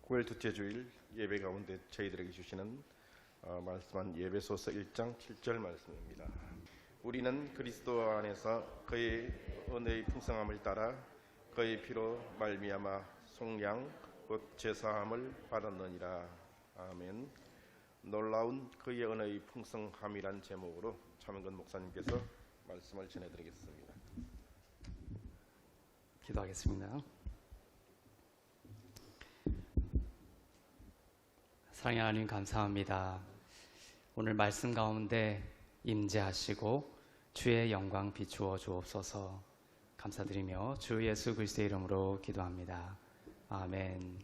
9월 둘째 주일 예배 가운데 저희들에게 주시는 말씀은 에베소서 1장 7절 말씀입니다. 우리는 그리스도 안에서 그의 은혜의 풍성함을 따라 그의 피로 말미암아 속량 곧 제사함을 받았느니라. 아멘. 놀라운 그의 은혜의 풍성함이란 제목으로 차명근 목사님께서 말씀을 전해드리겠습니다. 기도하겠습니다. 사랑의 하나님, 감사합니다. 오늘 말씀 가운데 임재하시고 주의 영광 비추어 주옵소서. 감사드리며 주 예수 그리스도의 이름으로 기도합니다. 아멘.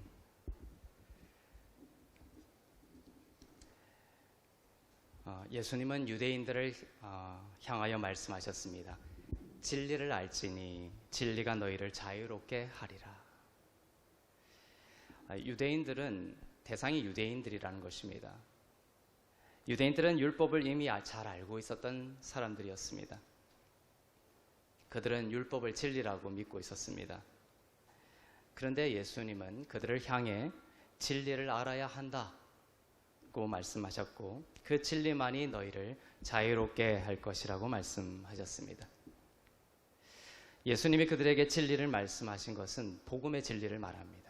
예수님은 유대인들을 향하여 말씀하셨습니다. 진리를 알지니 진리가 너희를 자유롭게 하리라. 유대인들은 대상이 유대인들이라는 것입니다. 유대인들은 율법을 이미 잘 알고 있었던 사람들이었습니다. 그들은 율법을 진리라고 믿고 있었습니다. 그런데 예수님은 그들을 향해 진리를 알아야 한다고 말씀하셨고, 그 진리만이 너희를 자유롭게 할 것이라고 말씀하셨습니다. 예수님이 그들에게 진리를 말씀하신 것은 복음의 진리를 말합니다.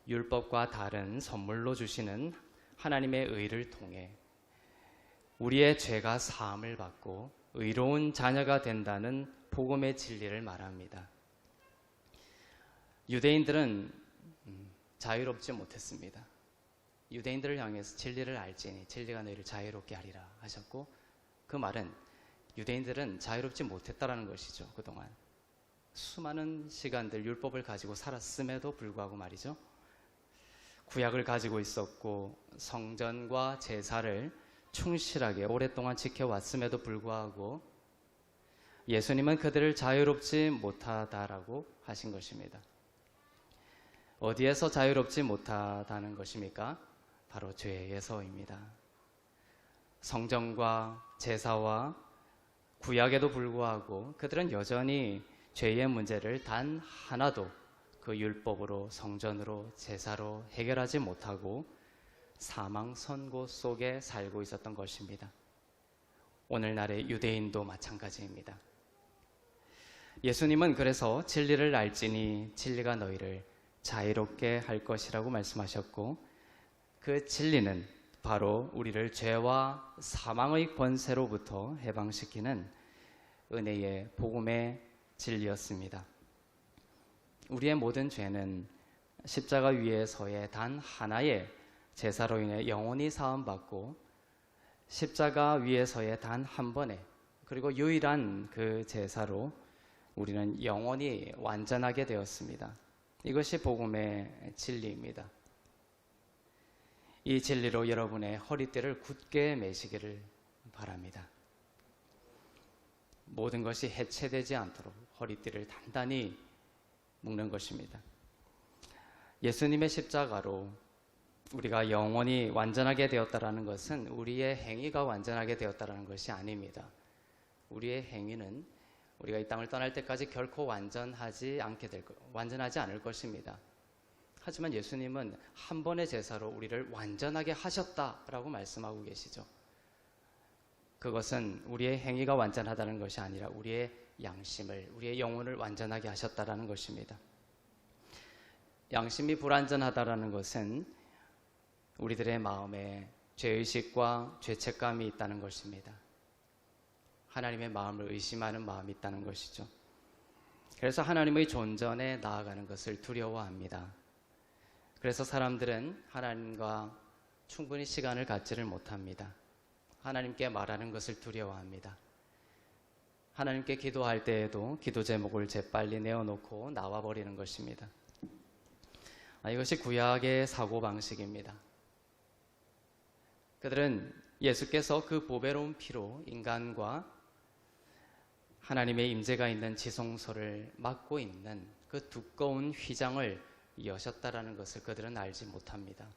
율법과 다른 선물로 주시는 하나님의 의를 통해 우리의 죄가 사함을 받고 의로운 자녀가 된다는 복음의 진리를 말합니다. 유대인들은 자유롭지 못했습니다. 유대인들을 향해서 진리를 알지니 진리가 너희를 자유롭게 하리라 하셨고, 그 말은 유대인들은 자유롭지 못했다라는 것이죠. 그동안 수많은 시간들 율법을 가지고 살았음에도 불구하고 말이죠. 구약을 가지고 있었고 성전과 제사를 충실하게 오랫동안 지켜왔음에도 불구하고 예수님은 그들을 자유롭지 못하다라고 하신 것입니다. 어디에서 자유롭지 못하다는 것입니까? 바로 죄에서입니다. 성전과 제사와 구약에도 불구하고 그들은 여전히 죄의 문제를 단 하나도 그 율법으로, 성전으로, 제사로 해결하지 못하고 사망 선고 속에 살고 있었던 것입니다. 오늘날의 유대인도 마찬가지입니다. 예수님은 그래서 진리를 알지니 진리가 너희를 자유롭게 할 것이라고 말씀하셨고, 그 진리는 바로 우리를 죄와 사망의 권세로부터 해방시키는 은혜의 복음의 진리였습니다. 우리의 모든 죄는 십자가 위에서의 단 하나의 제사로 인해 영원히 사함받고, 십자가 위에서의 단 한 번에, 그리고 유일한 그 제사로 우리는 영원히 완전하게 되었습니다. 이것이 복음의 진리입니다. 이 진리로 여러분의 허리띠를 굳게 매시기를 바랍니다. 모든 것이 해체되지 않도록 허리띠를 단단히 묶는 것입니다. 예수님의 십자가로 우리가 영원히 완전하게 되었다라는 것은 우리의 행위가 완전하게 되었다라는 것이 아닙니다. 우리의 행위는 우리가 이 땅을 떠날 때까지 결코 완전하지 않을 것입니다. 하지만 예수님은 한 번의 제사로 우리를 완전하게 하셨다라고 말씀하고 계시죠. 그것은 우리의 행위가 완전하다는 것이 아니라 우리의 양심을, 우리의 영혼을 완전하게 하셨다라는 것입니다. 양심이 불완전하다라는 것은 우리들의 마음에 죄의식과 죄책감이 있다는 것입니다. 하나님의 마음을 의심하는 마음이 있다는 것이죠. 그래서 하나님의 존전에 나아가는 것을 두려워합니다. 그래서 사람들은 하나님과 충분히 시간을 갖지를 못합니다. 하나님께 말하는 것을 두려워합니다. 하나님께 기도할 때에도 기도 제목을 재빨리 내어놓고 나와버리는 것입니다. 이것이 구약의 사고방식입니다. 그들은 예수께서 그 보배로운 피로 인간과 하나님의 임재가 있는 지성소를 막고 있는 그 두꺼운 휘장을 여셨다라는 것을 그들은 알지 못합니다.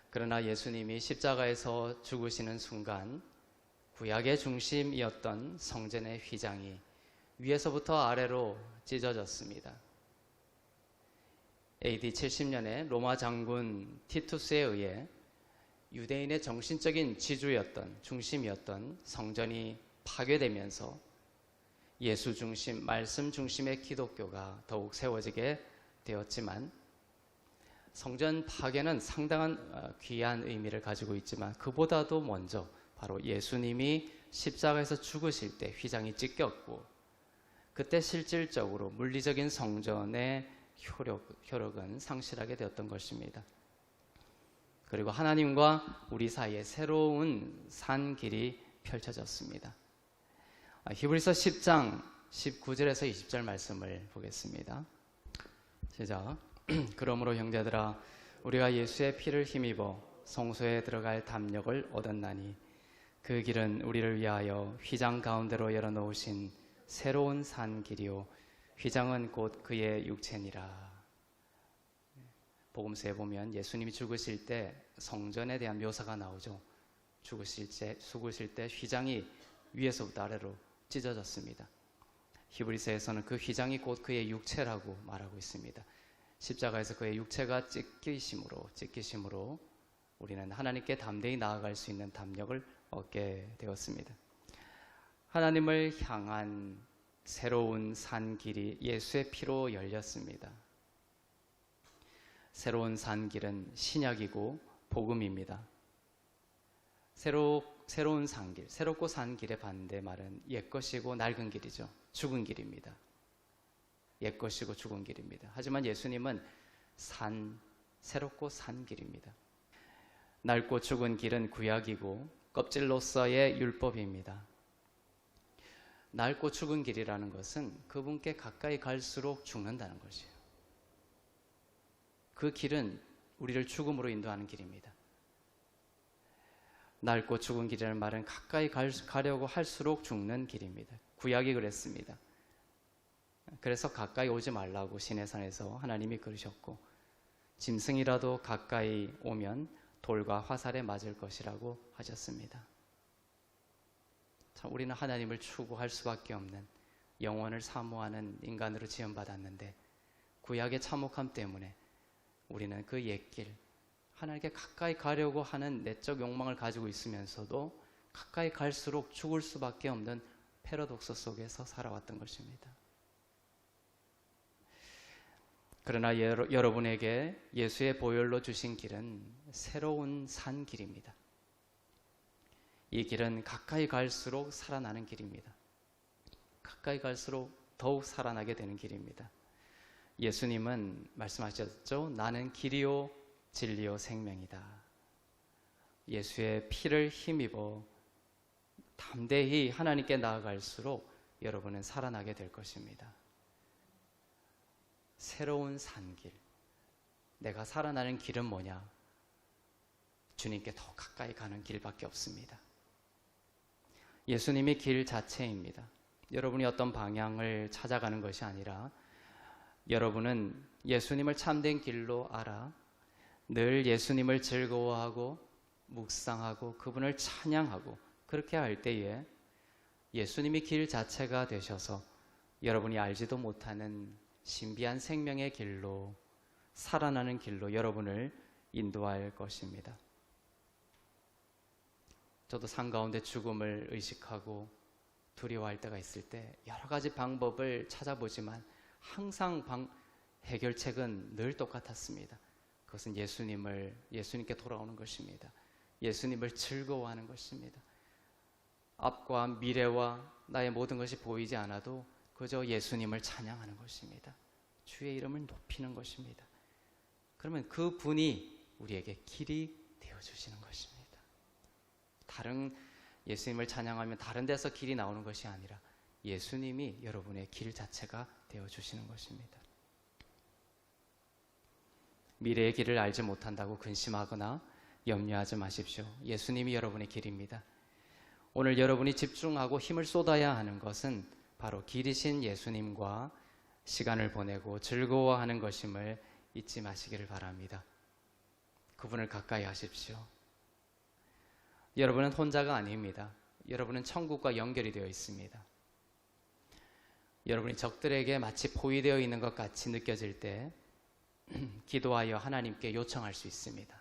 그러나 예수님이 십자가에서 죽으시는 순간 구약의 중심이었던 성전의 휘장이 위에서부터 아래로 찢어졌습니다. AD 70년에 로마 장군 티투스에 의해 유대인의 정신적인 지주였던 중심이었던 성전이 파괴되면서 예수 중심, 말씀 중심의 기독교가 더욱 세워지게 되었지만 성전 파괴는 상당한 귀한 의미를 가지고 있지만 그보다도 먼저 바로 예수님이 십자가에서 죽으실 때 휘장이 찢겼고 그때 실질적으로 물리적인 성전의 효력은 상실하게 되었던 것입니다. 그리고 하나님과 우리 사이에 새로운 산 길이 펼쳐졌습니다. 히브리서 10장 19절에서 20절 말씀을 보겠습니다. 시작. 그러므로 형제들아 우리가 예수의 피를 힘입어 성소에 들어갈 담력을 얻었나니 그 길은 우리를 위하여 휘장 가운데로 열어놓으신 새로운 산 길이요 휘장은 곧 그의 육체니라. 복음서에 보면 예수님이 죽으실 때 성전에 대한 묘사가 나오죠. 죽으실 때 휘장이 위에서부터 아래로 찢어졌습니다. 히브리서에서는 그 휘장이 곧 그의 육체라고 말하고 있습니다. 십자가에서 그의 육체가 찢기심으로 우리는 하나님께 담대히 나아갈 수 있는 담력을 얻게 되었습니다. 하나님을 향한 새로운 산 길이 예수의 피로 열렸습니다. 새로운 산 길은 신약이고 복음입니다. 새로운 산 길, 새롭고 산 길의 반대말은 옛것이고 낡은 길이죠. 죽은 길입니다. 옛것이고 죽은 길입니다. 하지만 예수님은 새롭고 산 길입니다. 낡고 죽은 길은 구약이고 껍질로서의 율법입니다. 낡고 죽은 길이라는 것은 그분께 가까이 갈수록 죽는다는 것이에요. 그 길은 우리를 죽음으로 인도하는 길입니다. 낡고 죽은 길이라는 말은 가까이 가려고 할수록 죽는 길입니다. 구약이 그랬습니다. 그래서 가까이 오지 말라고 시내산에서 하나님이 그러셨고 짐승이라도 가까이 오면 돌과 화살에 맞을 것이라고 하셨습니다. 참 우리는 하나님을 추구할 수밖에 없는 영원을 사모하는 인간으로 지음받았는데 구약의 참혹함 때문에 우리는 그 옛길 하나님께 가까이 가려고 하는 내적 욕망을 가지고 있으면서도 가까이 갈수록 죽을 수밖에 없는 패러독스 속에서 살아왔던 것입니다. 그러나 여러분에게 예수의 보혈로 주신 길은 새로운 산 길입니다. 이 길은 가까이 갈수록 살아나는 길입니다. 가까이 갈수록 더욱 살아나게 되는 길입니다. 예수님은 말씀하셨죠. 나는 길이요 진리요 생명이다. 예수의 피를 힘입어 담대히 하나님께 나아갈수록 여러분은 살아나게 될 것입니다. 새로운 산길. 내가 살아나는 길은 뭐냐? 주님께 더 가까이 가는 길밖에 없습니다. 예수님이 길 자체입니다. 여러분이 어떤 방향을 찾아가는 것이 아니라 여러분은 예수님을 참된 길로 알아 늘 예수님을 즐거워하고 묵상하고 그분을 찬양하고 그렇게 할 때에 예수님이 길 자체가 되셔서 여러분이 알지도 못하는 신비한 생명의 길로 살아나는 길로 여러분을 인도할 것입니다. 저도 삶 가운데 죽음을 의식하고 두려워할 때가 있을 때 여러 가지 방법을 찾아보지만 항상 해결책은 늘 똑같았습니다. 그것은 예수님께 돌아오는 것입니다. 예수님을 즐거워하는 것입니다. 앞과 미래와 나의 모든 것이 보이지 않아도 그저 예수님을 찬양하는 것입니다. 주의 이름을 높이는 것입니다. 그러면 그 분이 우리에게 길이 되어주시는 것입니다. 다른 예수님을 찬양하면 다른 데서 길이 나오는 것이 아니라 예수님이 여러분의 길 자체가 되어주시는 것입니다. 미래의 길을 알지 못한다고 근심하거나 염려하지 마십시오. 예수님이 여러분의 길입니다. 오늘 여러분이 집중하고 힘을 쏟아야 하는 것은 바로 길이신 예수님과 시간을 보내고 즐거워하는 것임을 잊지 마시기를 바랍니다. 그분을 가까이 하십시오. 여러분은 혼자가 아닙니다. 여러분은 천국과 연결이 되어 있습니다. 여러분이 적들에게 마치 포위되어 있는 것 같이 느껴질 때 기도하여 하나님께 요청할 수 있습니다.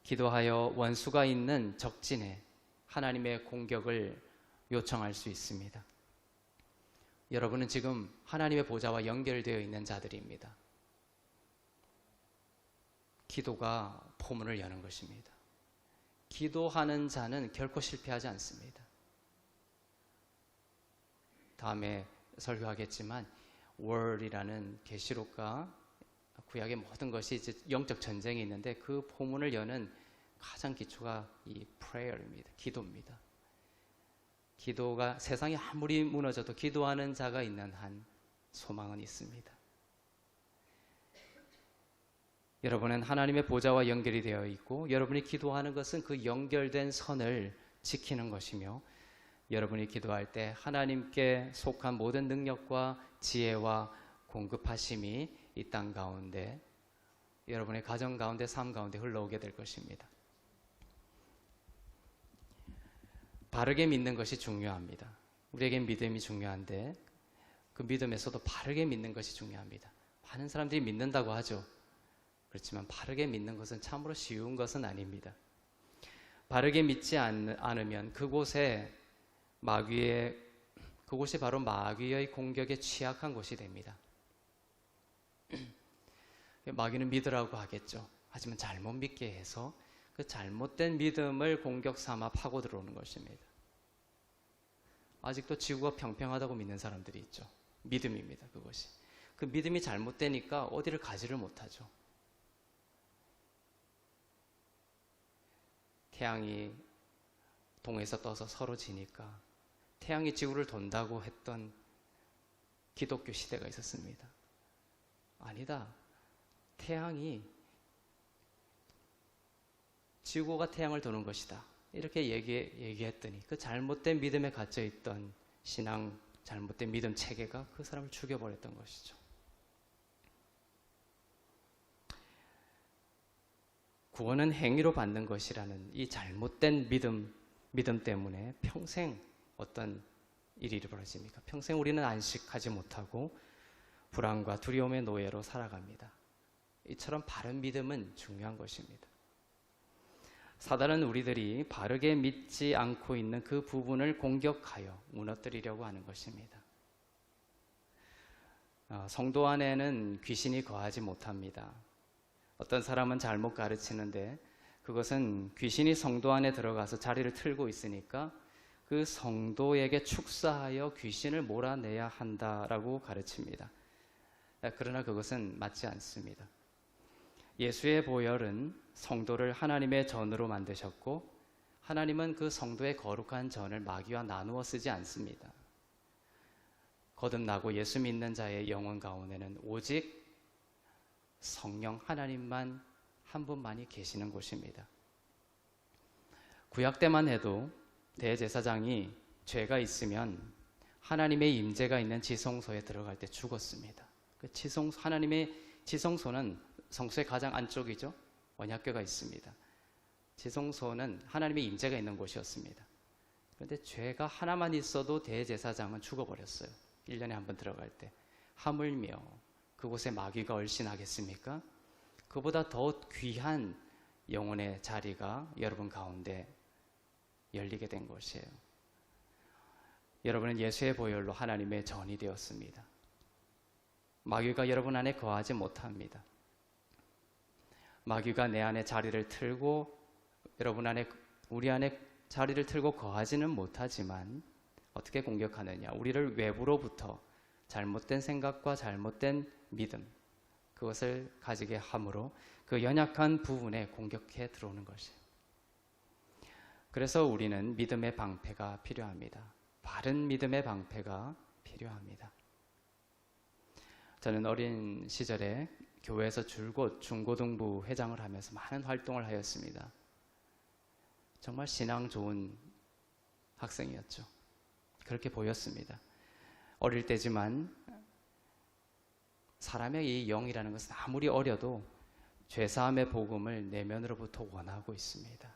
기도하여 원수가 있는 적진에 하나님의 공격을 요청할 수 있습니다. 여러분은 지금 하나님의 보좌와 연결되어 있는 자들입니다. 기도가 포문을 여는 것입니다. 기도하는 자는 결코 실패하지 않습니다. 다음에 설교하겠지만 월이라는 계시록과 구약의 모든 것이 이제 영적 전쟁이 있는데 그 포문을 여는 가장 기초가 이 prayer입니다. 기도입니다. 기도가 세상이 아무리 무너져도 기도하는 자가 있는 한 소망은 있습니다. 여러분은 하나님의 보좌와 연결이 되어 있고 여러분이 기도하는 것은 그 연결된 선을 지키는 것이며 여러분이 기도할 때 하나님께 속한 모든 능력과 지혜와 공급하심이 이 땅 가운데 여러분의 가정 가운데 삶 가운데 흘러오게 될 것입니다. 바르게 믿는 것이 중요합니다. 우리에겐 믿음이 중요한데 그 믿음에서도 바르게 믿는 것이 중요합니다. 많은 사람들이 믿는다고 하죠. 그렇지만 바르게 믿는 것은 참으로 쉬운 것은 아닙니다. 바르게 믿지 않으면 그곳이 바로 마귀의 공격에 취약한 곳이 됩니다. 마귀는 믿으라고 하겠죠. 하지만 잘못 믿게 해서 그 잘못된 믿음을 공격 삼아 파고 들어오는 것입니다. 아직도 지구가 평평하다고 믿는 사람들이 있죠. 믿음입니다. 그것이. 그 믿음이 잘못되니까 어디를 가지를 못하죠. 태양이 동에서 떠서 서로 지니까 태양이 지구를 돈다고 했던 기독교 시대가 있었습니다. 아니다. 태양이 지구가 태양을 도는 것이다. 이렇게 얘기했더니 그 잘못된 믿음에 갇혀있던 신앙, 잘못된 믿음 체계가 그 사람을 죽여버렸던 것이죠. 구원은 행위로 받는 것이라는 이 잘못된 믿음 때문에 평생 어떤 일이 벌어집니까? 평생 우리는 안식하지 못하고 불안과 두려움의 노예로 살아갑니다. 이처럼 바른 믿음은 중요한 것입니다. 사단은 우리들이 바르게 믿지 않고 있는 그 부분을 공격하여 무너뜨리려고 하는 것입니다. 성도 안에는 귀신이 거하지 못합니다. 어떤 사람은 잘못 가르치는데 그것은 귀신이 성도 안에 들어가서 자리를 틀고 있으니까 그 성도에게 축사하여 귀신을 몰아내야 한다라고 가르칩니다. 그러나 그것은 맞지 않습니다. 예수의 보혈은 성도를 하나님의 전으로 만드셨고 하나님은 그 성도의 거룩한 전을 마귀와 나누어 쓰지 않습니다. 거듭나고 예수 믿는 자의 영혼 가운데는 오직 성령 하나님만 한 분만이 계시는 곳입니다. 구약 때만 해도 대제사장이 죄가 있으면 하나님의 임재가 있는 지성소에 들어갈 때 죽었습니다. 하나님의 지성소는 성소의 가장 안쪽이죠. 언약궤가 있습니다. 지성소는 하나님의 임재가 있는 곳이었습니다. 그런데 죄가 하나만 있어도 대제사장은 죽어버렸어요. 1년에 한 번 들어갈 때. 하물며 그곳에 마귀가 얼씬하겠습니까? 그보다 더 귀한 영혼의 자리가 여러분 가운데 열리게 된 것이에요. 여러분은 예수의 보혈로 하나님의 전이 되었습니다. 마귀가 여러분 안에 거하지 못합니다. 마귀가 내 안에 자리를 틀고 우리 안에 자리를 틀고 거하지는 못하지만 어떻게 공격하느냐? 우리를 외부로부터 잘못된 생각과 잘못된 믿음, 그것을 가지게 함으로 그 연약한 부분에 공격해 들어오는 것이에요. 그래서 우리는 믿음의 방패가 필요합니다. 바른 믿음의 방패가 필요합니다. 저는 어린 시절에 교회에서 줄곧 중고등부 회장을 하면서 많은 활동을 하였습니다. 정말 신앙 좋은 학생이었죠. 그렇게 보였습니다. 어릴 때지만 사람의 이 영이라는 것은 아무리 어려도 죄사함의 복음을 내면으로부터 원하고 있습니다.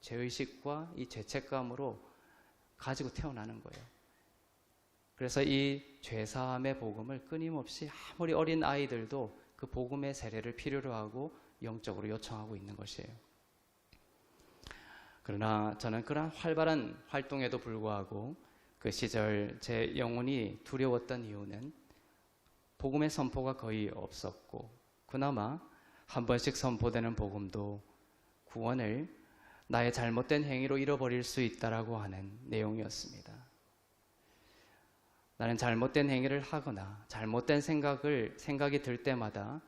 죄의식과 이 죄책감으로 가지고 태어나는 거예요. 그래서 이 죄사함의 복음을 끊임없이 아무리 어린 아이들도 그 복음의 세례를 필요로 하고 영적으로 요청하고 있는 것이에요. 그러나 저는 그러한 활발한 활동에도 불구하고 그 시절 제 영혼이 두려웠던 이유는 복음의 선포가 거의 없었고, 그나마 한 번씩 선포되는 복음도 구원을 나의 잘못된 행위로 잃어버릴 수 있다라고 하는 내용이었습니다. 나는 잘못된 행위를 하거나 잘못된 생각이 들 때마다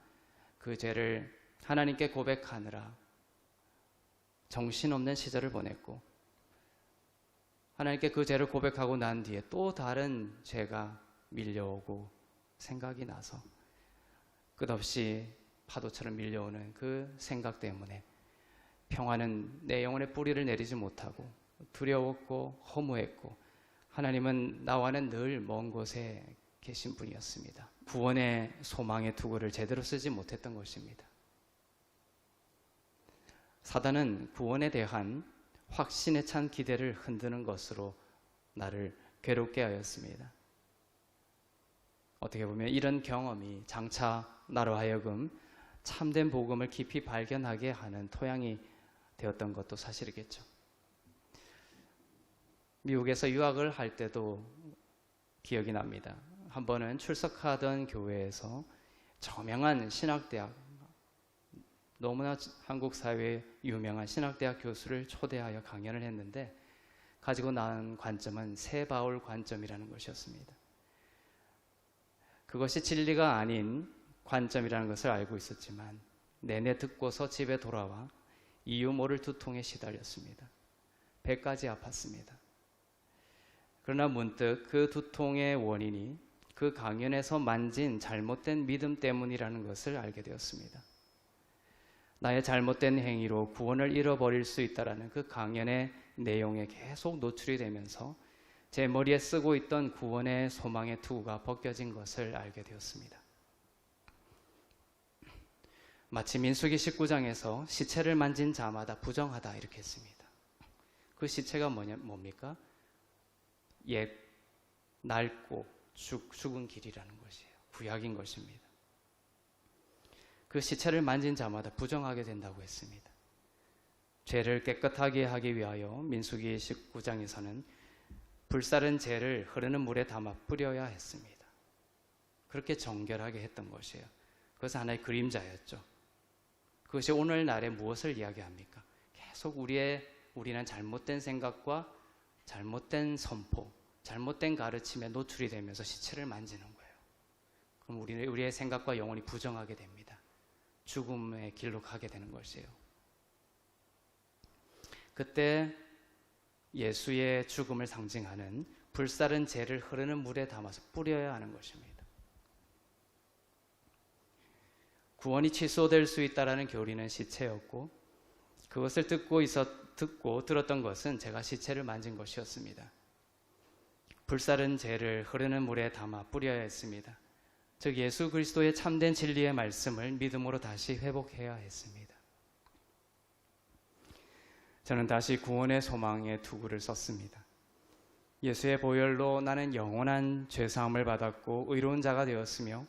그 죄를 하나님께 고백하느라 정신없는 시절을 보냈고, 하나님께 그 죄를 고백하고 난 뒤에 또 다른 죄가 밀려오고 생각이 나서 끝없이 파도처럼 밀려오는 그 생각 때문에 평화는 내 영혼의 뿌리를 내리지 못하고 두려웠고 허무했고, 하나님은 나와는 늘 먼 곳에 계신 분이었습니다. 구원의 소망의 투구를 제대로 쓰지 못했던 것입니다. 사단은 구원에 대한 확신에 찬 기대를 흔드는 것으로 나를 괴롭게 하였습니다. 어떻게 보면 이런 경험이 장차 나로 하여금 참된 복음을 깊이 발견하게 하는 토양이 되었던 것도 사실이겠죠. 미국에서 유학을 할 때도 기억이 납니다. 한 번은 출석하던 교회에서 저명한 신학대학, 너무나 한국 사회에 유명한 신학대학 교수를 초대하여 강연을 했는데, 가지고 나온 관점은 새 바울 관점이라는 것이었습니다. 그것이 진리가 아닌 관점이라는 것을 알고 있었지만 내내 듣고서 집에 돌아와 이유 모를 두통에 시달렸습니다. 배까지 아팠습니다. 그러나 문득 그 두통의 원인이 그 강연에서 만진 잘못된 믿음 때문이라는 것을 알게 되었습니다. 나의 잘못된 행위로 구원을 잃어버릴 수 있다는 그 강연의 내용에 계속 노출이 되면서 제 머리에 쓰고 있던 구원의 소망의 투구가 벗겨진 것을 알게 되었습니다. 마치 민수기 19장에서 시체를 만진 자마다 부정하다 이렇게 했습니다. 그 시체가 뭡니까? 옛 낡고 죽은 길이라는 것이에요. 구약인 것입니다. 그 시체를 만진 자마다 부정하게 된다고 했습니다. 죄를 깨끗하게 하기 위하여 민수기 19장에서는 불사른 재를 흐르는 물에 담아 뿌려야 했습니다. 그렇게 정결하게 했던 것이에요. 그것은 하나의 그림자였죠. 그것이 오늘날에 무엇을 이야기합니까? 계속 우리는 잘못된 생각과 잘못된 선포, 잘못된 가르침에 노출이 되면서 시체를 만지는 거예요. 그럼 우리의 생각과 영혼이 부정하게 됩니다. 죽음의 길로 가게 되는 것이에요. 그때 예수의 죽음을 상징하는 불사른 재를 흐르는 물에 담아서 뿌려야 하는 것입니다. 구원이 취소될 수 있다라는 교리는 시체였고, 그것을 듣고 들었던 것은 제가 시체를 만진 것이었습니다. 불사른 재를 흐르는 물에 담아 뿌려야 했습니다. 즉 예수 그리스도의 참된 진리의 말씀을 믿음으로 다시 회복해야 했습니다. 저는 다시 구원의 소망의 투구를 썼습니다. 예수의 보혈로 나는 영원한 죄사함을 받았고 의로운 자가 되었으며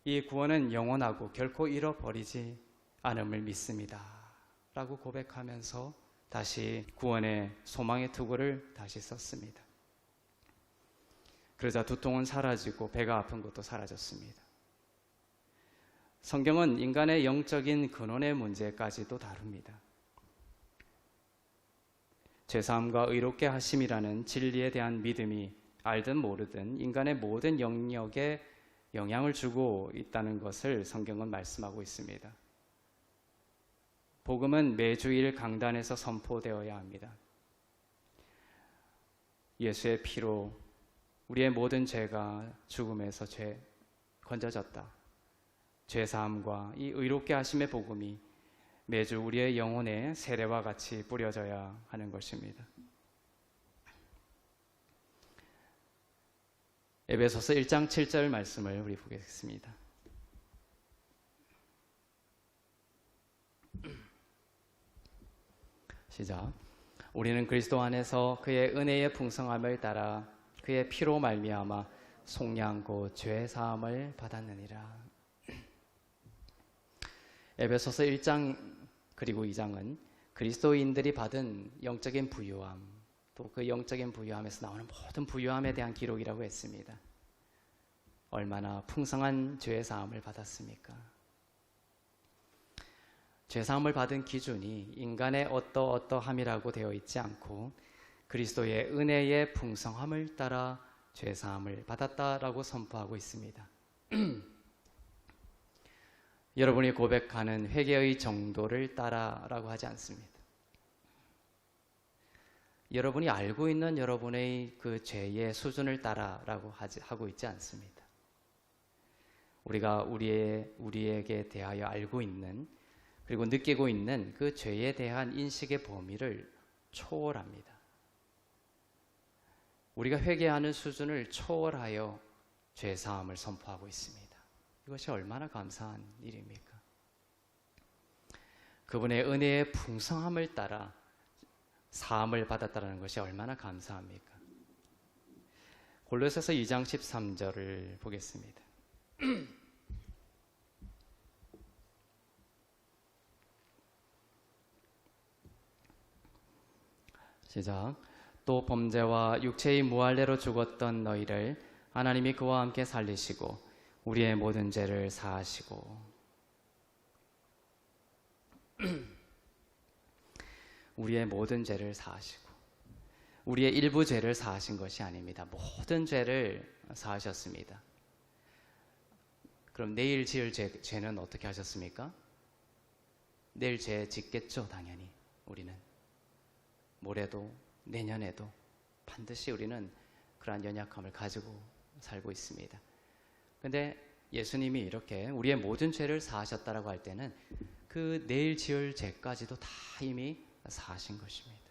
이 구원은 영원하고 결코 잃어버리지 않음을 믿습니다 라고 고백하면서 다시 구원의 소망의 투구를 다시 썼습니다. 그러자 두통은 사라지고 배가 아픈 것도 사라졌습니다. 성경은 인간의 영적인 근원의 문제까지도 다룹니다. 죄사함과 의롭게 하심이라는 진리에 대한 믿음이 알든 모르든 인간의 모든 영역에 영향을 주고 있다는 것을 성경은 말씀하고 있습니다. 복음은 매주일 강단에서 선포되어야 합니다. 예수의 피로 우리의 모든 죄가 죽음에서 건져졌다. 죄사함과 이 의롭게 하심의 복음이 매주 우리의 영혼에 세례와 같이 뿌려져야 하는 것입니다. 에베소서 1장 7절 말씀을 우리 보겠습니다. 시작. 우리는 그리스도 안에서 그의 은혜의 풍성함을 따라 그의 피로 말미암아 속량 곧 죄 사함을 받았느니라. 에베소서 1장 그리고 2장은 그리스도인들이 받은 영적인 부유함, 또 그 영적인 부유함에서 나오는 모든 부유함에 대한 기록이라고 했습니다. 얼마나 풍성한 죄 사함을 받았습니까? 죄 사함을 받은 기준이 인간의 어떠함이라고 되어 있지 않고 그리스도의 은혜의 풍성함을 따라 죄 사함을 받았다라고 선포하고 있습니다. 여러분이 고백하는 회개의 정도를 따라라고 하지 않습니다. 여러분이 알고 있는 여러분의 그 죄의 수준을 따라라고 하고 있지 않습니다. 우리가 우리에게 대하여 알고 있는 그리고 느끼고 있는 그 죄에 대한 인식의 범위를 초월합니다. 우리가 회개하는 수준을 초월하여 죄 사함을 선포하고 있습니다. 이것이 얼마나 감사한 일입니까? 그분의 은혜의 풍성함을 따라 사함을 받았다는 것이 얼마나 감사합니까? 골로새서 2장 13절을 보겠습니다. 시작. 또 범죄와 육체의 무할례로 죽었던 너희를 하나님이 그와 함께 살리시고 우리의 모든 죄를 사하시고 우리의 모든 죄를 사하시고 우리의 일부 죄를 사하신 것이 아닙니다. 모든 죄를 사하셨습니다. 그럼 내일 지을 죄는 어떻게 하셨습니까? 내일 죄 짓겠죠, 당연히. 우리는 모레도 내년에도 반드시 우리는 그러한 연약함을 가지고 살고 있습니다. 근데 예수님이 이렇게 우리의 모든 죄를 사하셨다라고 할 때는 그 내일 지을 죄까지도 다 이미 사하신 것입니다.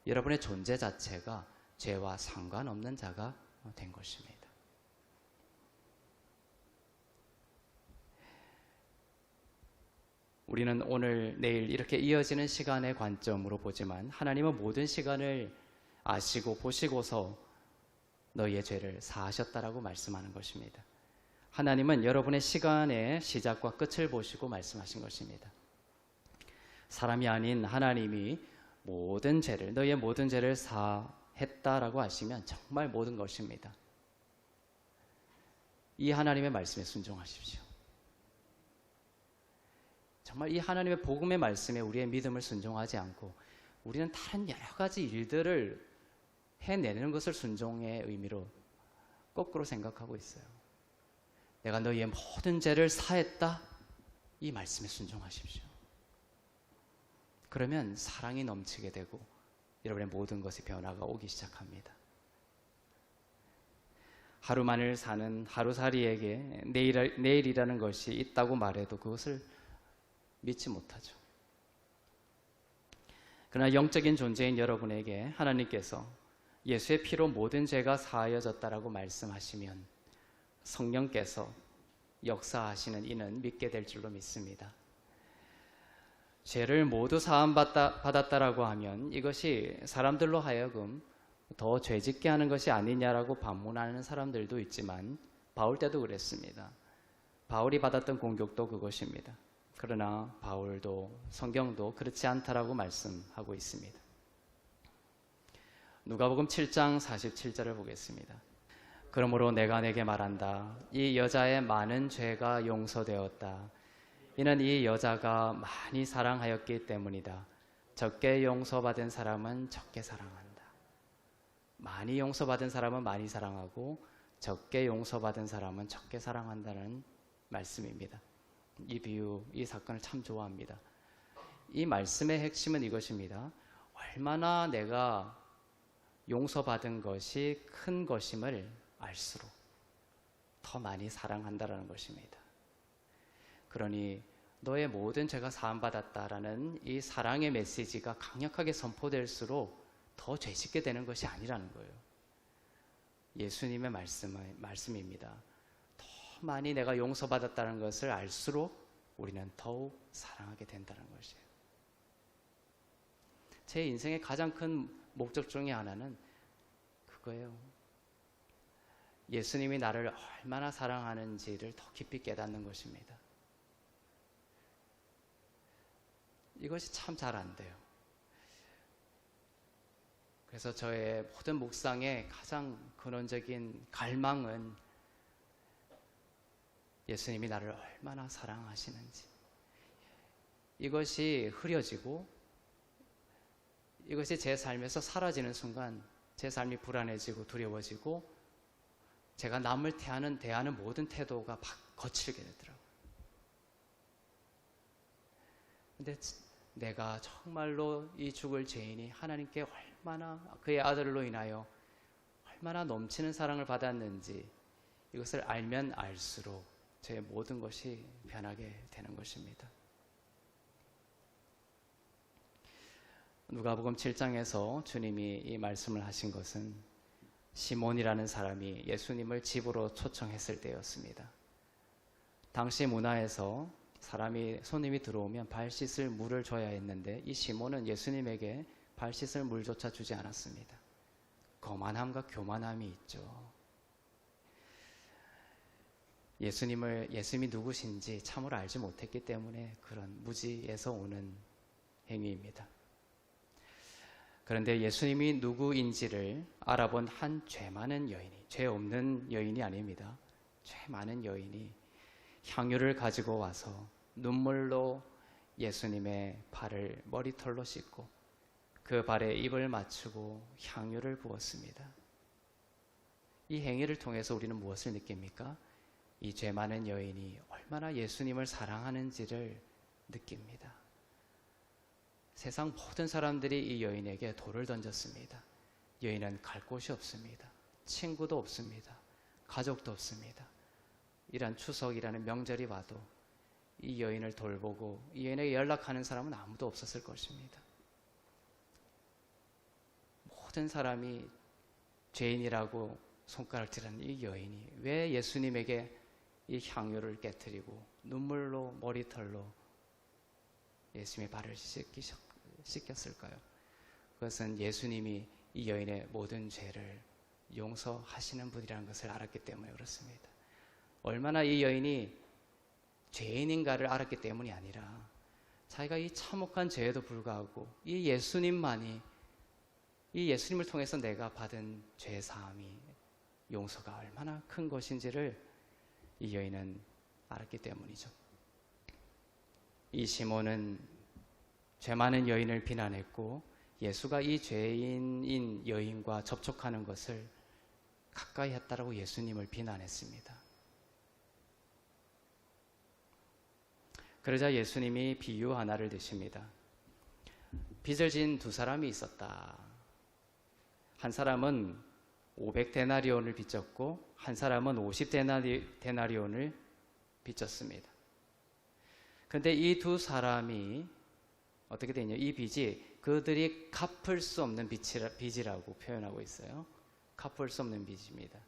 여러분의 존재 자체가 죄와 상관없는 자가 된 것입니다. 우리는 오늘, 내일 이렇게 이어지는 시간의 관점으로 보지만 하나님은 모든 시간을 아시고 보시고서 너희의 죄를 사하셨다라고 말씀하는 것입니다. 하나님은 여러분의 시간의 시작과 끝을 보시고 말씀하신 것입니다. 사람이 아닌 하나님이 모든 죄를, 너희의 모든 죄를 사했다라고 하시면 정말 모든 것입니다. 이 하나님의 말씀에 순종하십시오. 정말 이 하나님의 복음의 말씀에 우리의 믿음을 순종하지 않고 우리는 다른 여러 가지 일들을 해내는 것을 순종의 의미로 거꾸로 생각하고 있어요. 내가 너희의 모든 죄를 사했다. 이 말씀에 순종하십시오. 그러면 사랑이 넘치게 되고 여러분의 모든 것의 변화가 오기 시작합니다. 하루만을 사는 하루살이에게 내일이라는 것이 있다고 말해도 그것을 믿지 못하죠. 그러나 영적인 존재인 여러분에게 하나님께서 예수의 피로 모든 죄가 사하여졌다라고 말씀하시면 성령께서 역사하시는 이는 믿게 될 줄로 믿습니다. 죄를 모두 사함받았다라고 하면 이것이 사람들로 하여금 더 죄짓게 하는 것이 아니냐라고 반문하는 사람들도 있지만 바울 때도 그랬습니다. 바울이 받았던 공격도 그것입니다. 그러나 바울도 성경도 그렇지 않다라고 말씀하고 있습니다. 누가복음 7장 47절을 보겠습니다. 그러므로 내가 내게 말한다. 이 여자의 많은 죄가 용서되었다. 이는 이 여자가 많이 사랑하였기 때문이다. 적게 용서받은 사람은 적게 사랑한다. 많이 용서받은 사람은 많이 사랑하고 적게 용서받은 사람은 적게 사랑한다는 말씀입니다. 이 비유, 이 사건을 참 좋아합니다. 이 말씀의 핵심은 이것입니다. 얼마나 내가 용서받은 것이 큰 것임을 알수록 더 많이 사랑한다라는 것입니다. 그러니 너의 모든 죄가 사함받았다라는 이 사랑의 메시지가 강력하게 선포될수록 더 죄짓게 되는 것이 아니라는 거예요. 예수님의 말씀입니다. 더 많이 내가 용서받았다는 것을 알수록 우리는 더욱 사랑하게 된다는 것이에요. 제 인생의 가장 큰 목적 중에 하나는 그거예요. 예수님이 나를 얼마나 사랑하는지를 더 깊이 깨닫는 것입니다. 이것이 참 잘 안 돼요. 그래서 저의 모든 묵상의 가장 근원적인 갈망은 예수님이 나를 얼마나 사랑하시는지, 이것이 흐려지고 이것이 제 삶에서 사라지는 순간 제 삶이 불안해지고 두려워지고 제가 남을 대하는 모든 태도가 거칠게 되더라고요. 근데 내가 정말로 이 죽을 죄인이 하나님께 얼마나 그의 아들로 인하여 얼마나 넘치는 사랑을 받았는지 이것을 알면 알수록 제 모든 것이 변하게 되는 것입니다. 누가복음 7장에서 주님이 이 말씀을 하신 것은 시몬이라는 사람이 예수님을 집으로 초청했을 때였습니다. 당시 문화에서 손님이 들어오면 발 씻을 물을 줘야 했는데 이 시몬은 예수님에게 발 씻을 물조차 주지 않았습니다. 거만함과 교만함이 있죠. 예수님이 누구신지 참으로 알지 못했기 때문에 그런 무지에서 오는 행위입니다. 그런데 예수님이 누구인지를 알아본 한 죄 많은 여인이, 죄 없는 여인이 아닙니다. 죄 많은 여인이 향유를 가지고 와서 눈물로 예수님의 발을 머리털로 씻고 그 발에 입을 맞추고 향유를 부었습니다. 이 행위를 통해서 우리는 무엇을 느낍니까? 이 죄 많은 여인이 얼마나 예수님을 사랑하는지를 느낍니다. 세상 모든 사람들이 이 여인에게 돌을 던졌습니다. 여인은 갈 곳이 없습니다. 친구도 없습니다. 가족도 없습니다. 이런 추석이라는 명절이 와도 이 여인을 돌보고 이 여인에게 연락하는 사람은 아무도 없었을 것입니다. 모든 사람이 죄인이라고 손가락질하는 이 여인이 왜 예수님에게 이 향유를 깨뜨리고 눈물로 머리털로 예수님의 발을 씻겼을까요? 그것은 예수님이 이 여인의 모든 죄를 용서하시는 분이라는 것을 알았기 때문에 그렇습니다. 얼마나 이 여인이 죄인인가를 알았기 때문이 아니라 자기가 이 참혹한 죄에도 불구하고 이 예수님을 통해서 내가 받은 죄 사함이 용서가 얼마나 큰 것인지를 이 여인은 알았기 때문이죠. 이 시몬은 죄 많은 여인을 비난했고 예수가 이 죄인인 여인과 접촉하는 것을 가까이 했다라고 예수님을 비난했습니다. 그러자 예수님이 비유 하나를 드십니다. 빚을 진 두 사람이 있었다. 한 사람은 500데나리온을 빚졌고 한 사람은 50데나리온을 빚졌습니다. 그런데 이 두 사람이 어떻게 되냐? 이 빚이 그들이 갚을 수 없는 빚이라고 표현하고 있어요. 갚을 수 없는 빚입니다.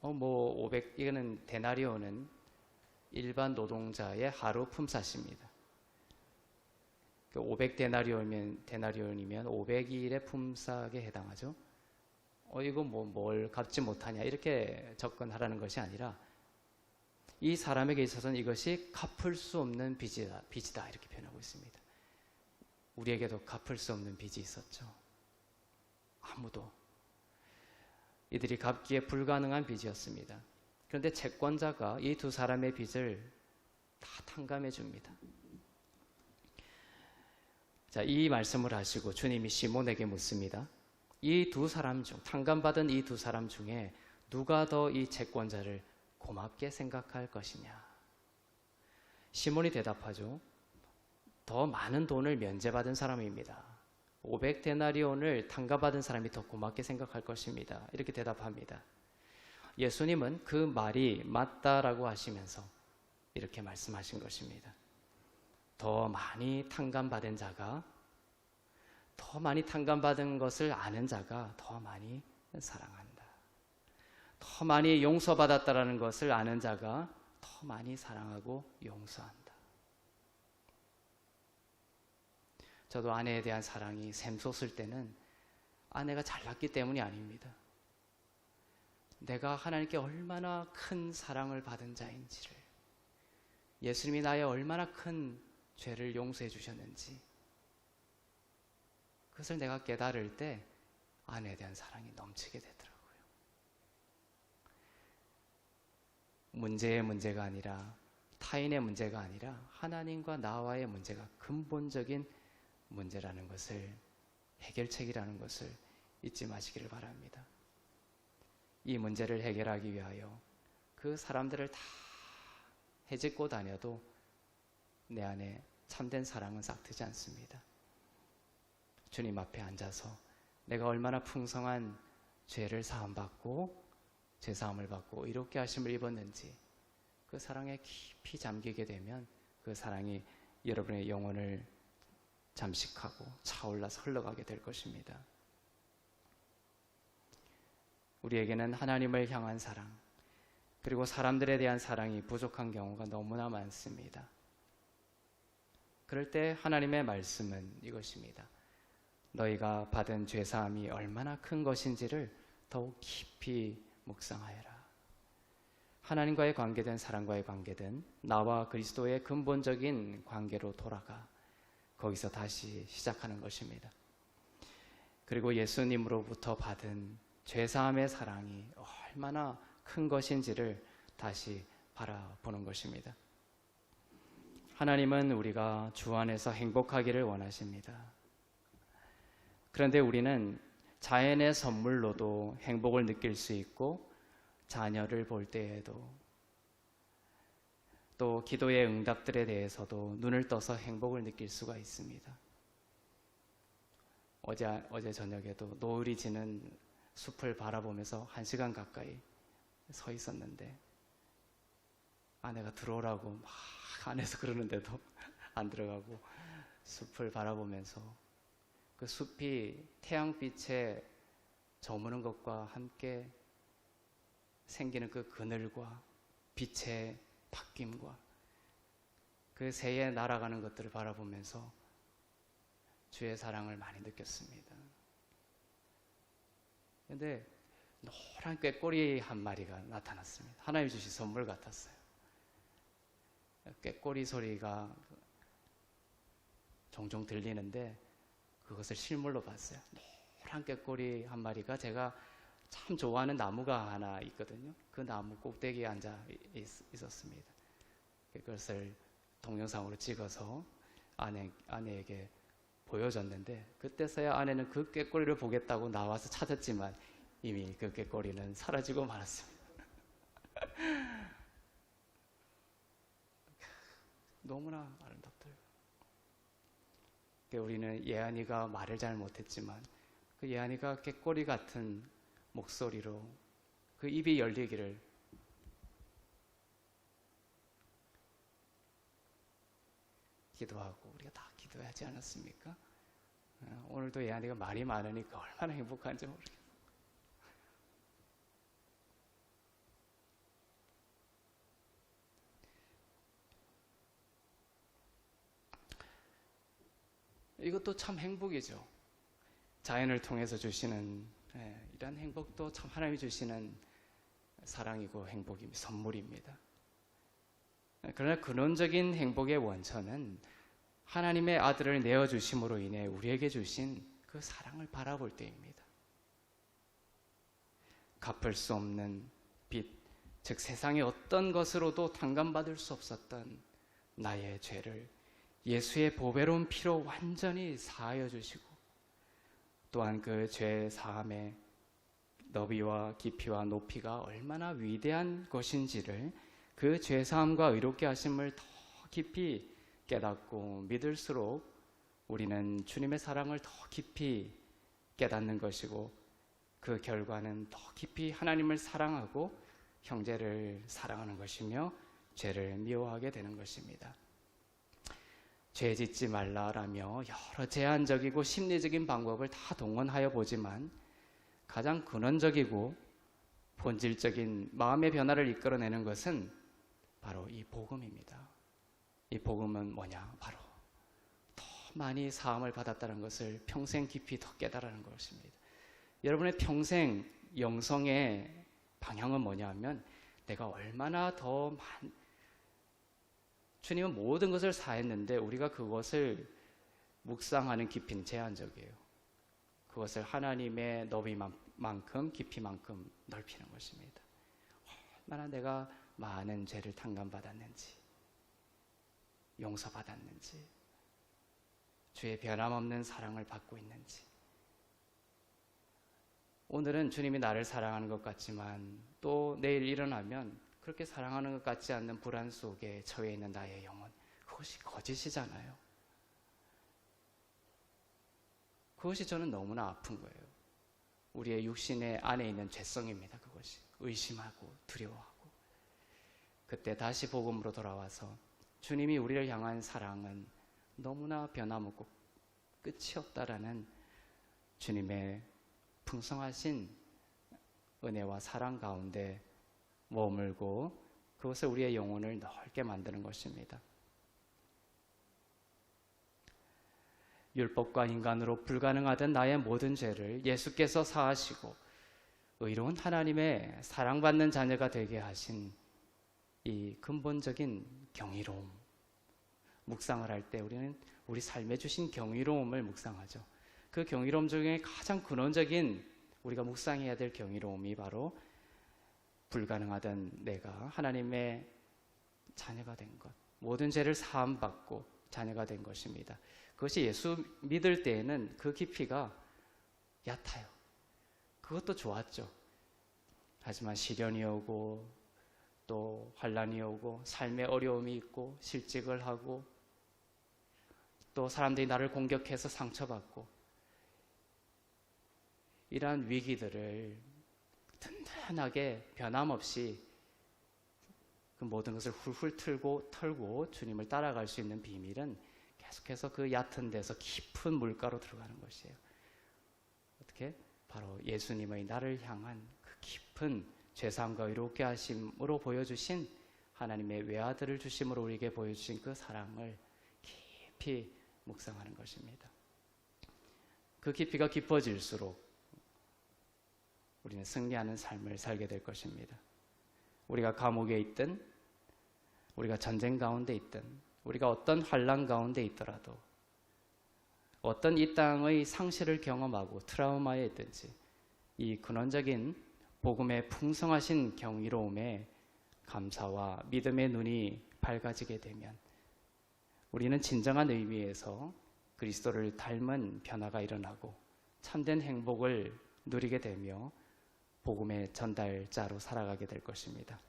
500, 데나리온은 일반 노동자의 하루 품삯입니다. 500데나리온이면 500일의 품삯에 해당하죠. 이거 뭘 갚지 못하냐 이렇게 접근하라는 것이 아니라 이 사람에게 있어서는 이것이 갚을 수 없는 빚이다 이렇게 표현하고 있습니다. 우리에게도 갚을 수 없는 빚이 있었죠. 아무도. 이들이 갚기에 불가능한 빚이었습니다. 그런데 채권자가 이 두 사람의 빚을 다 탕감해 줍니다. 자, 이 말씀을 하시고 주님이 시몬에게 묻습니다. 이 두 사람 중, 탕감받은 이 두 사람 중에 누가 더 이 채권자를 고맙게 생각할 것이냐? 시몬이 대답하죠. 더 많은 돈을 면제받은 사람입니다. 500데나리온을 탕감받은 사람이 더 고맙게 생각할 것입니다. 이렇게 대답합니다. 예수님은 그 말이 맞다라고 하시면서 이렇게 말씀하신 것입니다. 더 많이 탕감받은 자가, 더 많이 탕감받은 것을 아는 자가 더 많이 사랑한다. 더 많이 용서받았다라는 것을 아는 자가 더 많이 사랑하고 용서한다. 저도 아내에 대한 사랑이 샘솟을 때는 아내가 잘났기 때문이 아닙니다. 내가 하나님께 얼마나 큰 사랑을 받은 자인지를 예수님이 나의 얼마나 큰 죄를 용서해 주셨는지, 그것을 내가 깨달을 때 아내에 대한 사랑이 넘치게 되더라고요. 문제가 아니라, 타인의 문제가 아니라 하나님과 나와의 문제가 근본적인 문제라는 것을, 해결책이라는 것을 잊지 마시기를 바랍니다. 이 문제를 해결하기 위하여 그 사람들을 다 해집고 다녀도 내 안에 참된 사랑은 싹트지 않습니다. 주님 앞에 앉아서 내가 얼마나 풍성한 죄를 사함받고 죄사함을 받고 이롭게 하심을 입었는지 그 사랑에 깊이 잠기게 되면 그 사랑이 여러분의 영혼을 잠식하고 차올라서 흘러가게 될 것입니다. 우리에게는 하나님을 향한 사랑, 그리고 사람들에 대한 사랑이 부족한 경우가 너무나 많습니다. 그럴 때 하나님의 말씀은 이것입니다. 너희가 받은 죄사함이 얼마나 큰 것인지를 더욱 깊이 묵상하여라. 하나님과의 관계든 사람과의 관계든 나와 그리스도의 근본적인 관계로 돌아가 거기서 다시 시작하는 것입니다. 그리고 예수님으로부터 받은 죄사함의 사랑이 얼마나 큰 것인지를 다시 바라보는 것입니다. 하나님은 우리가 주 안에서 행복하기를 원하십니다. 그런데 우리는 자연의 선물로도 행복을 느낄 수 있고, 자녀를 볼 때에도, 또 기도의 응답들에 대해서도 눈을 떠서 행복을 느낄 수가 있습니다. 어제 저녁에도 노을이 지는 숲을 바라보면서 1시간 가까이 서 있었는데, 아내가 들어오라고 막 안에서 그러는데도 안 들어가고 숲을 바라보면서 그 숲이 태양빛에 저무는 것과 함께 생기는 그 그늘과 빛의 바뀜과 그 새에 날아가는 것들을 바라보면서 주의 사랑을 많이 느꼈습니다. 그런데 노란 꾀꼬리 한 마리가 나타났습니다. 하나님 주신 선물 같았어요. 꾀꼬리 소리가 종종 들리는데 그것을 실물로 봤어요. 노란 꾀꼬리 한 마리가, 제가 참 좋아하는 나무가 하나 있거든요. 그 나무 꼭대기에 앉아 있었습니다. 그것을 동영상으로 찍어서 아내에게 보여줬는데, 그때서야 아내는 그 꾀꼬리를 보겠다고 나와서 찾았지만 이미 그 꾀꼬리는 사라지고 말았습니다. 너무나 아름답더라고요. 우리는 예한이가 말을 잘 못했지만 그 예한이가 꾀꼬리 같은 목소리로 그 입이 열리기를 기도하고, 우리가 다 기도하지 않았습니까? 오늘도 예한이가 말이 많으니까 얼마나 행복한지 모르겠어요. 이것도 참 행복이죠. 자연을 통해서 주시는 이런 행복도 참 하나님이 주시는 사랑이고 행복입니다. 선물입니다. 그러나 근원적인 행복의 원천은 하나님의 아들을 내어주심으로 인해 우리에게 주신 그 사랑을 바라볼 때입니다. 갚을 수 없는 빚, 즉 세상의 어떤 것으로도 탕감받을 수 없었던 나의 죄를 예수의 보배로운 피로 완전히 사하여 주시고, 또한 그 죄 사함의 너비와 깊이와 높이가 얼마나 위대한 것인지를, 그 죄 사함과 의롭게 하심을 더 깊이 깨닫고 믿을수록 우리는 주님의 사랑을 더 깊이 깨닫는 것이고, 그 결과는 더 깊이 하나님을 사랑하고 형제를 사랑하는 것이며 죄를 미워하게 되는 것입니다. 죄 짓지 말라라며 여러 제한적이고 심리적인 방법을 다 동원하여 보지만 가장 근원적이고 본질적인 마음의 변화를 이끌어내는 것은 바로 이 복음입니다. 이 복음은 뭐냐? 바로 더 많이 사함을 받았다는 것을 평생 깊이 더 깨달아는 것입니다. 여러분의 평생 영성의 방향은 뭐냐 하면, 내가 얼마나 더 주님은 모든 것을 사했는데 우리가 그것을 묵상하는 깊이는 제한적이에요. 그것을 하나님의 너비만큼 깊이만큼 넓히는 것입니다. 얼마나 내가 많은 죄를 탕감받았는지, 용서받았는지, 주의 변함없는 사랑을 받고 있는지. 오늘은 주님이 나를 사랑하는 것 같지만 또 내일 일어나면 그렇게 사랑하는 것 같지 않는 불안 속에 처해 있는 나의 영혼, 그것이 거짓이잖아요. 그것이 저는 너무나 아픈 거예요. 우리의 육신의 안에 있는 죄성입니다. 그것이 의심하고 두려워하고. 그때 다시 복음으로 돌아와서 주님이 우리를 향한 사랑은 너무나 변함없고 끝이 없다라는 주님의 풍성하신 은혜와 사랑 가운데 머물고 그것을 우리의 영혼을 넓게 만드는 것입니다. 율법과 인간으로 불가능하던 나의 모든 죄를 예수께서 사하시고 의로운 하나님의 사랑받는 자녀가 되게 하신 이 근본적인 경이로움, 묵상을 할 때 우리는 우리 삶에 주신 경이로움을 묵상하죠. 그 경이로움 중에 가장 근원적인 우리가 묵상해야 될 경이로움이 바로 불가능하던 내가 하나님의 자녀가 된 것, 모든 죄를 사함받고 자녀가 된 것입니다. 그것이 예수 믿을 때에는 그 깊이가 얕아요. 그것도 좋았죠. 하지만 시련이 오고 또 환난이 오고 삶의 어려움이 있고 실직을 하고 또 사람들이 나를 공격해서 상처받고 이러한 위기들을 든든하게 변함없이 그 모든 것을 훌훌 털고 주님을 따라갈 수 있는 비밀은 계속해서 그 얕은 데서 깊은 물가로 들어가는 것이에요. 어떻게? 바로 예수님의 나를 향한 그 깊은 죄사함과 의롭게 하심으로 보여주신 하나님의 외아들을 주심으로 우리에게 보여주신 그 사랑을 깊이 묵상하는 것입니다. 그 깊이가 깊어질수록 우리는 승리하는 삶을 살게 될 것입니다. 우리가 감옥에 있든 우리가 전쟁 가운데 있든 우리가 어떤 환난 가운데 있더라도 어떤 이 땅의 상실을 경험하고 트라우마에 있든지 이 근원적인 복음의 풍성하신 경이로움에 감사와 믿음의 눈이 밝아지게 되면 우리는 진정한 의미에서 그리스도를 닮은 변화가 일어나고 참된 행복을 누리게 되며 복음의 전달자로 살아가게 될 것입니다.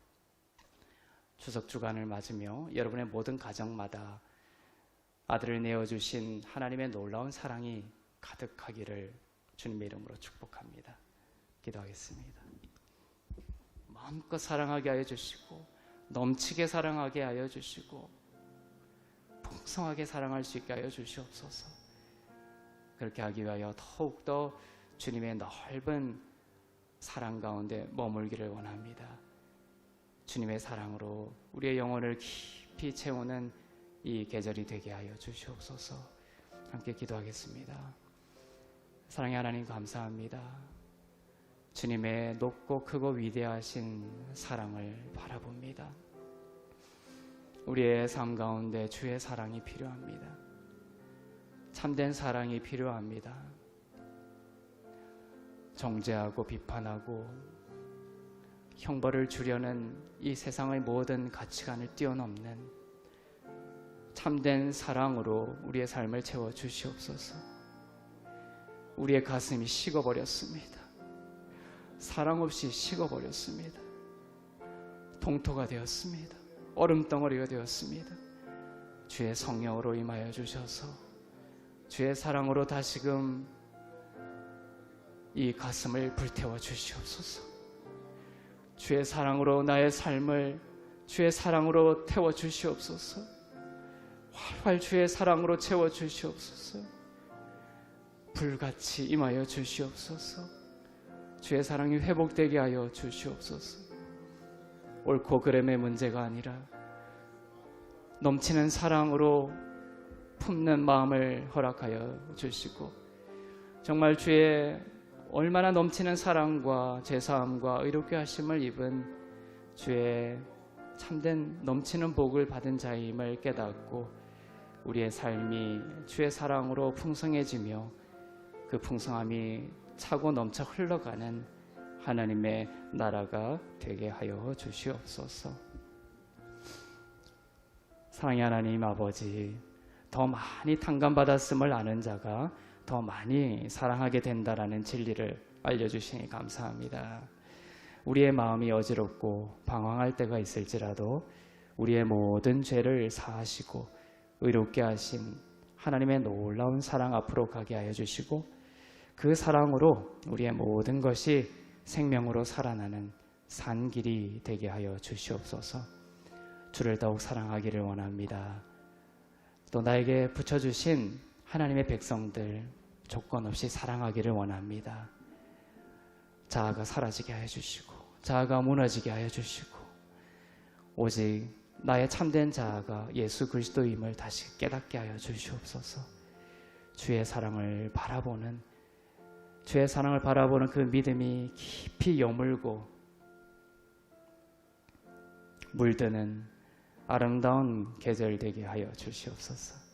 추석 주간을 맞으며 여러분의 모든 가정마다 아들을 내어주신 하나님의 놀라운 사랑이 가득하기를 주님의 이름으로 축복합니다. 기도하겠습니다. 마음껏 사랑하게 하여 주시고 넘치게 사랑하게 하여 주시고 풍성하게 사랑할 수 있게 하여 주시옵소서. 그렇게 하기 위하여 더욱더 주님의 넓은 사랑 가운데 머물기를 원합니다. 주님의 사랑으로 우리의 영혼을 깊이 채우는 이 계절이 되게 하여 주시옵소서. 함께 기도하겠습니다. 사랑의 하나님 감사합니다. 주님의 높고 크고 위대하신 사랑을 바라봅니다. 우리의 삶 가운데 주의 사랑이 필요합니다. 참된 사랑이 필요합니다. 정죄하고 비판하고 형벌을 주려는 이 세상의 모든 가치관을 뛰어넘는 참된 사랑으로 우리의 삶을 채워주시옵소서. 우리의 가슴이 식어버렸습니다. 사랑 없이 식어버렸습니다. 동토가 되었습니다. 얼음덩어리가 되었습니다. 주의 성령으로 임하여 주셔서 주의 사랑으로 다시금 이 가슴을 불태워 주시옵소서. 주의 사랑으로 나의 삶을 주의 사랑으로 태워 주시옵소서. 활활 주의 사랑으로 채워 주시옵소서. 불같이 임하여 주시옵소서. 주의 사랑이 회복되게 하여 주시옵소서. 옳고 그름의 문제가 아니라 넘치는 사랑으로 품는 마음을 허락하여 주시고 정말 주의 얼마나 넘치는 사랑과 제사함과 의롭게 하심을 입은 주의 참된 넘치는 복을 받은 자임을 깨닫고 우리의 삶이 주의 사랑으로 풍성해지며 그 풍성함이 차고 넘쳐 흘러가는 하나님의 나라가 되게 하여 주시옵소서. 사랑의 하나님 아버지, 더 많이 탕감받았음을 아는 자가 더 많이 사랑하게 된다라는 진리를 알려주시니 감사합니다. 우리의 마음이 어지럽고 방황할 때가 있을지라도 우리의 모든 죄를 사하시고 의롭게 하신 하나님의 놀라운 사랑 앞으로 가게 하여 주시고 그 사랑으로 우리의 모든 것이 생명으로 살아나는 산길이 되게 하여 주시옵소서. 주를 더욱 사랑하기를 원합니다. 또 나에게 붙여주신 하나님의 백성들 조건 없이 사랑하기를 원합니다. 자아가 사라지게 하여 주시고 자아가 무너지게 하여 주시고 오직 나의 참된 자아가 예수 그리스도임을 다시 깨닫게 하여 주시옵소서. 주의 사랑을 바라보는 그 믿음이 깊이 여물고 물드는 아름다운 계절 되게 하여 주시옵소서.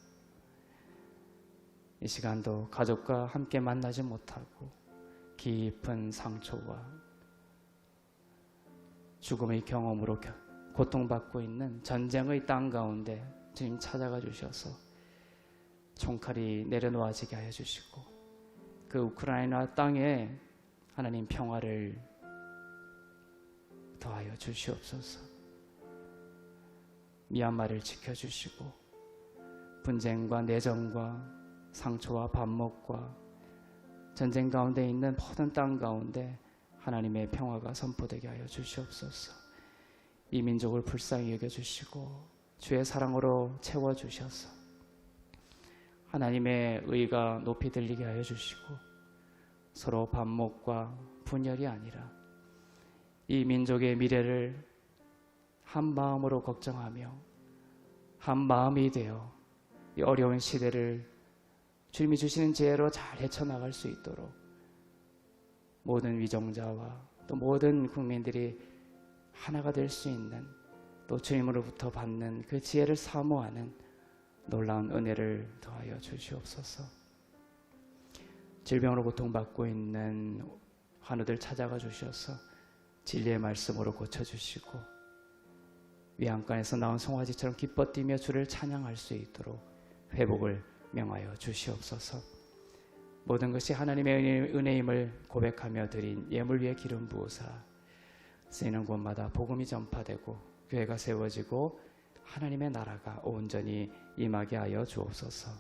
이 시간도 가족과 함께 만나지 못하고 깊은 상처와 죽음의 경험으로 고통받고 있는 전쟁의 땅 가운데 주님 찾아가 주셔서 총칼이 내려놓아지게 하여 주시고 그 우크라이나 땅에 하나님 평화를 더하여 주시옵소서. 미얀마를 지켜주시고 분쟁과 내정과 상처와 반목과 전쟁 가운데 있는 모든 땅 가운데 하나님의 평화가 선포되게 하여 주시옵소서. 이 민족을 불쌍히 여겨주시고 주의 사랑으로 채워주셔서 하나님의 의가 높이 들리게 하여 주시고 서로 반목과 분열이 아니라 이 민족의 미래를 한 마음으로 걱정하며 한 마음이 되어 이 어려운 시대를 주님이 주시는 지혜로 잘 헤쳐나갈 수 있도록 모든 위정자와 또 모든 국민들이 하나가 될 수 있는 또 주님으로부터 받는 그 지혜를 사모하는 놀라운 은혜를 더하여 주시옵소서. 질병으로 고통받고 있는 환우들 찾아가 주셔서 진리의 말씀으로 고쳐주시고 위안간에서 나온 송아지처럼 기뻐 뛰며 주를 찬양할 수 있도록 회복을 명하여 주시옵소서. 모든 것이 하나님의 은혜임을 고백하며 드린 예물 위에 기름 부으사 쓰이는 곳마다 복음이 전파되고 교회가 세워지고 하나님의 나라가 온전히 임하게 하여 주옵소서.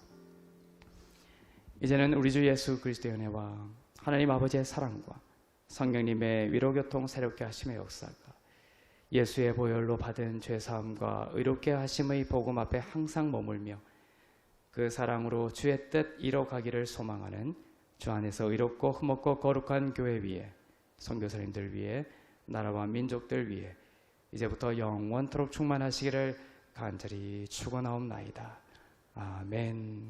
이제는 우리 주 예수 그리스도의 은혜와 하나님 아버지의 사랑과 성령님의 위로교통 새롭게 하심의 역사가 예수의 보혈로 받은 죄사함과 의롭게 하심의 복음 앞에 항상 머물며 그 사랑으로 주의 뜻 이뤄가기를 소망하는 주 안에서 의롭고 흠없고 거룩한 교회 위에 선교사님들 위에 나라와 민족들 위에 이제부터 영원토록 충만하시기를 간절히 축원하옵나이다. 아멘.